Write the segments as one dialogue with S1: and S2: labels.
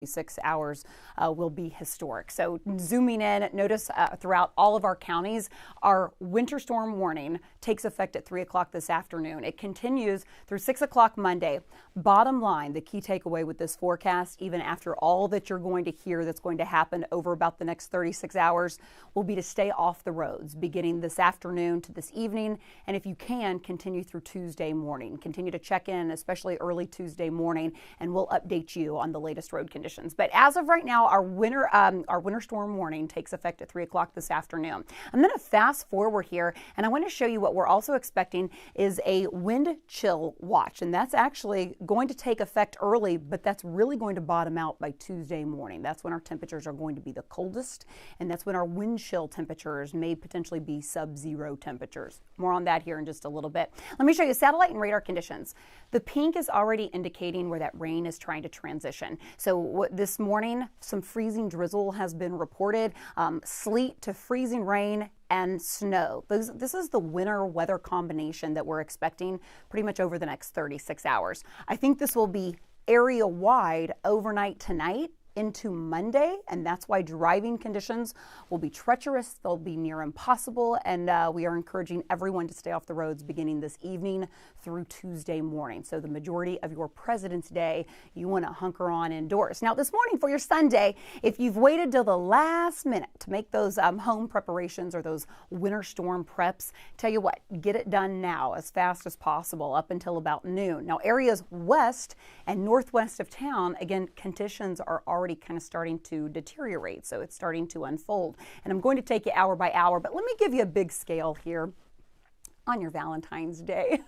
S1: 6 hours will be historic. So zooming in, notice throughout all of our counties, our winter storm warning takes effect at 3 o'clock this afternoon. It continues through 6 o'clock Monday. Bottom line, the key takeaway with this forecast, even after all that you're going to hear that's going to happen over about the next 36 hours, will be to stay off the roads beginning this afternoon to this evening. And if you can, continue through Tuesday morning. Continue to check in, especially early Tuesday morning, and we'll update you on the latest road conditions. But as of right now, our winter storm warning takes effect at 3 o'clock this afternoon. I'm going to fast forward here, and I want to show you what we're also expecting is a wind chill watch, and that's actually going to take effect early, but that's really going to bottom out by Tuesday morning. That's when our temperatures are going to be the coldest, and that's when our wind chill temperatures may potentially be sub-zero temperatures. More on that here in just a little bit. Let me show you satellite and radar conditions. The pink is already indicating where that rain is trying to transition. So this morning, some freezing drizzle has been reported, sleet to freezing rain and snow. This is the winter weather combination that we're expecting pretty much over the next 36 hours. I think this will be area-wide overnight tonight into Monday, and that's why driving conditions will be treacherous. They'll be near impossible, and we are encouraging everyone to stay off the roads beginning this evening through Tuesday morning. So the majority of your President's Day, you want to hunker on indoors. Now this morning for your Sunday, if you've waited till the last minute to make those home preparations or those winter storm preps, tell you what, get it done now as fast as possible up until about noon. Now areas west and northwest of town, again, conditions are already kind of starting to deteriorate, so it's starting to unfold. And I'm going to take you hour by hour, but let me give you a big scale here on your Valentine's Day.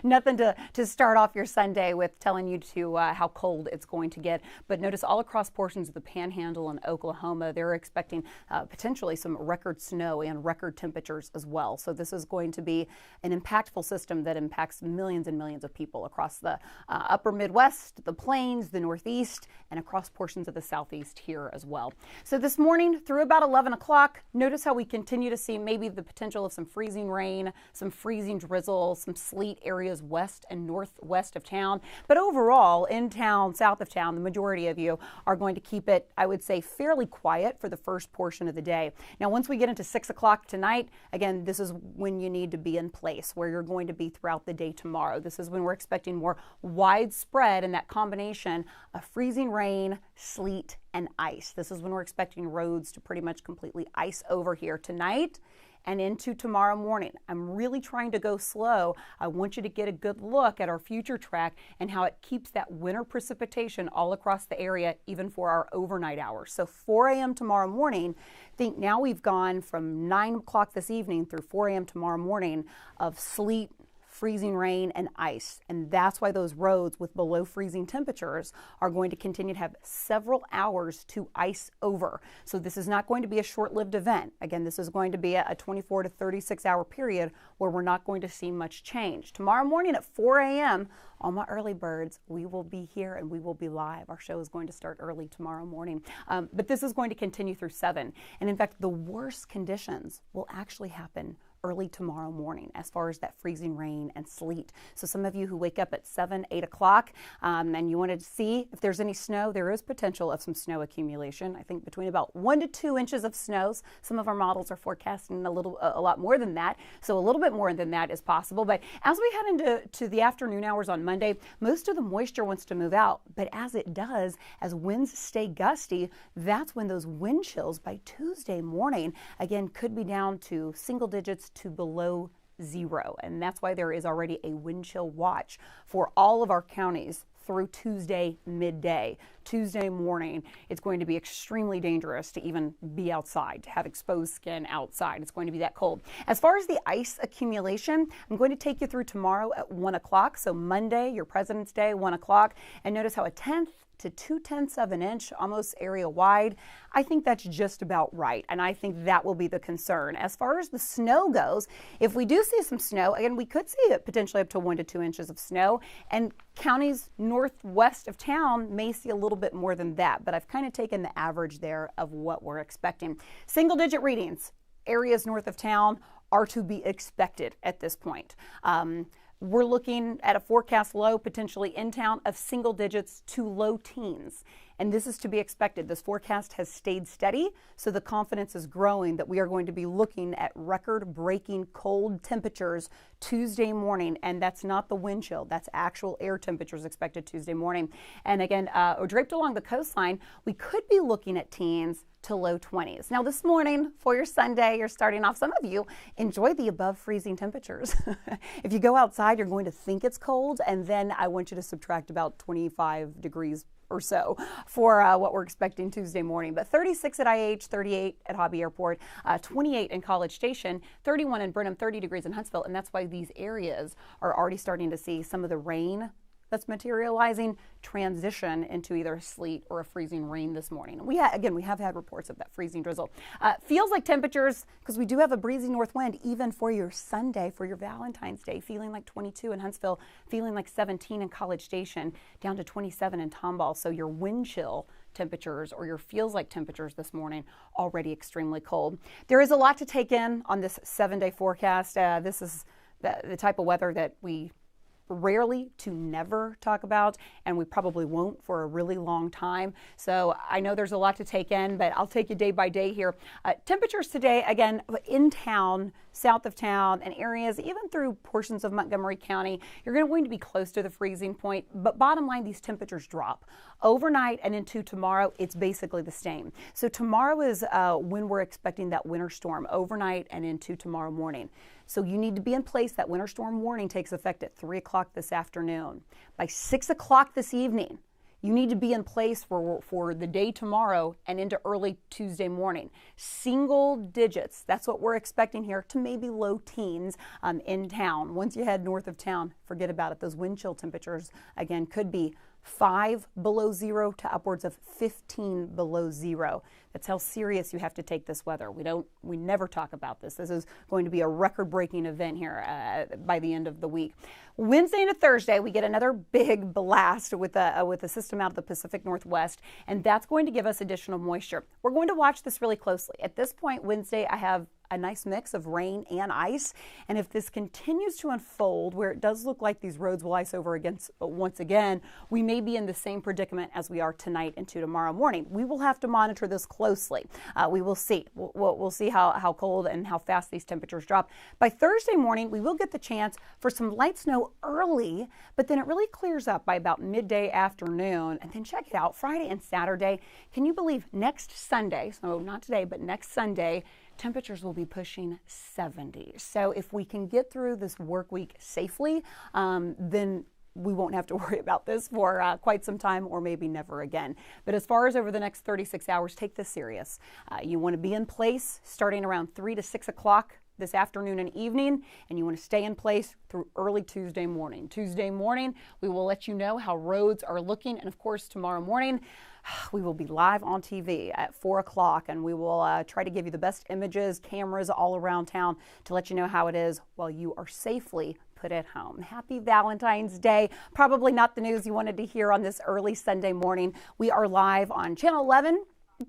S1: Nothing to start off your Sunday with telling you to how cold it's going to get. But notice all across portions of the Panhandle and Oklahoma, they're expecting potentially some record snow and record temperatures as well. So this is going to be an impactful system that impacts millions and millions of people across the upper Midwest, the plains, the Northeast, and across portions of the Southeast here as well. So this morning through about 11 o'clock, notice how we continue to see maybe the potential of some freezing rain, some freezing drizzle, some sleet areas west and northwest of town. But overall, in town, south of town, the majority of you are going to keep it, I would say, fairly quiet for the first portion of the day. Now, once we get into 6 o'clock tonight, again, this is when you need to be in place, where you're going to be throughout the day tomorrow. This is when we're expecting more widespread and that combination of freezing rain, sleet, and ice. This is when we're expecting roads to pretty much completely ice over here tonight and into tomorrow morning. I'm really trying to go slow. I want you to get a good look at our future track and how it keeps that winter precipitation all across the area, even for our overnight hours. So 4 a.m. tomorrow morning, think now we've gone from 9 o'clock this evening through 4 a.m. tomorrow morning of sleet, freezing rain, and ice. And that's why those roads with below freezing temperatures are going to continue to have several hours to ice over. So this is not going to be a short-lived event. Again, this is going to be a 24 to 36 hour period where we're not going to see much change. Tomorrow morning at 4 a.m., all my early birds, we will be here and we will be live. Our show is going to start early tomorrow morning. But this is going to continue through 7. And in fact, the worst conditions will actually happen early tomorrow morning as far as that freezing rain and sleet. So some of you who wake up at 7, 8 o'clock and you wanted to see if there's any snow, there is potential of some snow accumulation. I think between about 1 to 2 inches of snows. Some of our models are forecasting a lot more than that. So a little bit more than that is possible. But as we head into the afternoon hours on Monday, most of the moisture wants to move out. But as it does, as winds stay gusty, that's when those wind chills by Tuesday morning, again, could be down to single digits to below 0. And that's why there is already a wind chill watch for all of our counties through Tuesday midday. Tuesday morning, it's going to be extremely dangerous to even be outside, to have exposed skin outside. It's going to be that cold. As far as the ice accumulation, I'm going to take you through tomorrow at 1 o'clock. So Monday, your President's Day, 1 o'clock. And notice how 1/10 to 2/10 of an inch, almost area wide. I think that's just about right. And I think that will be the concern. As far as the snow goes, if we do see some snow, again, we could see it potentially up to 1 to 2 inches of snow. And counties northwest of town may see a little bit more than that. But I've kind of taken the average there of what we're expecting. Single digit readings, areas north of town are to be expected at this point. We're looking at a forecast low potentially in town of single digits to low teens. and this is to be expected. This forecast has stayed steady, so the confidence is growing that we are going to be looking at record-breaking cold temperatures Tuesday morning, and that's not the wind chill. That's actual air temperatures expected Tuesday morning. And again, draped along the coastline, we could be looking at teens to low 20s. Now this morning for your Sunday, you're starting off, some of you enjoy the above freezing temperatures. If you go outside, you're going to think it's cold, and then I want you to subtract about 25 degrees or so for what we're expecting Tuesday morning. But 36 at IH, 38 at Hobby Airport, 28 in College Station, 31 in Brenham, 30 degrees in Huntsville, and that's why these areas are already starting to see some of the rain that's materializing transition into either sleet or a freezing rain this morning. Again, we have had reports of that freezing drizzle. Feels like temperatures, because we do have a breezy north wind, even for your Sunday, for your Valentine's Day, feeling like 22 in Huntsville, feeling like 17 in College Station, down to 27 in Tomball. So your wind chill temperatures or your feels like temperatures this morning already extremely cold. There is a lot to take in on this 7-day forecast. This is the type of weather that we rarely to never talk about, and we probably won't for a really long time. So I know there's a lot to take in, but I'll take you day by day here. Temperatures today, again, in town, south of town, and areas even through portions of Montgomery County, you're going to be close to the freezing point. But bottom line, these temperatures drop. Overnight and into tomorrow, it's basically the same. So tomorrow is when we're expecting that winter storm, overnight and into tomorrow morning. So you need to be in place. That winter storm warning takes effect at 3 o'clock this afternoon. By 6 o'clock this evening, you need to be in place for the day tomorrow and into early Tuesday morning. Single digits, that's what we're expecting here, to maybe low teens in town. Once you head north of town, forget about it. Those wind chill temperatures, again, could be 5 below zero to upwards of 15 below zero. That's how serious you have to take this weather. We never talk about this. This is going to be a record-breaking event here by the end of the week. Wednesday into Thursday, we get another big blast with a system out of the Pacific Northwest, and that's going to give us additional moisture. We're going to watch this really closely. At this point, Wednesday, I have a nice mix of rain and ice, and if this continues to unfold where it does look like these roads will ice over once again, we may be in the same predicament as we are tonight into tomorrow morning. We will have to monitor this closely. We will see. We'll see how cold and how fast these temperatures drop. By Thursday morning, we will get the chance for some light snow early, but then it really clears up by about midday afternoon. And then check it out, Friday and Saturday. Can you believe next Sunday, so not today, but next Sunday, temperatures will be pushing 70. So if we can get through this work week safely, then we won't have to worry about this for quite some time, or maybe never again. But as far as over the next 36 hours, take this serious. You want to be in place starting around 3 to 6 o'clock this afternoon and evening, and you want to stay in place through early Tuesday morning. Tuesday morning, we will let you know how roads are looking, and of course tomorrow morning, we will be live on TV at 4 o'clock, and we will try to give you the best images, cameras all around town to let you know how it is while you are safely put at home. Happy Valentine's Day. Probably not the news you wanted to hear on this early Sunday morning. We are live on Channel 11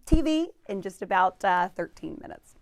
S1: TV in just about 13 minutes.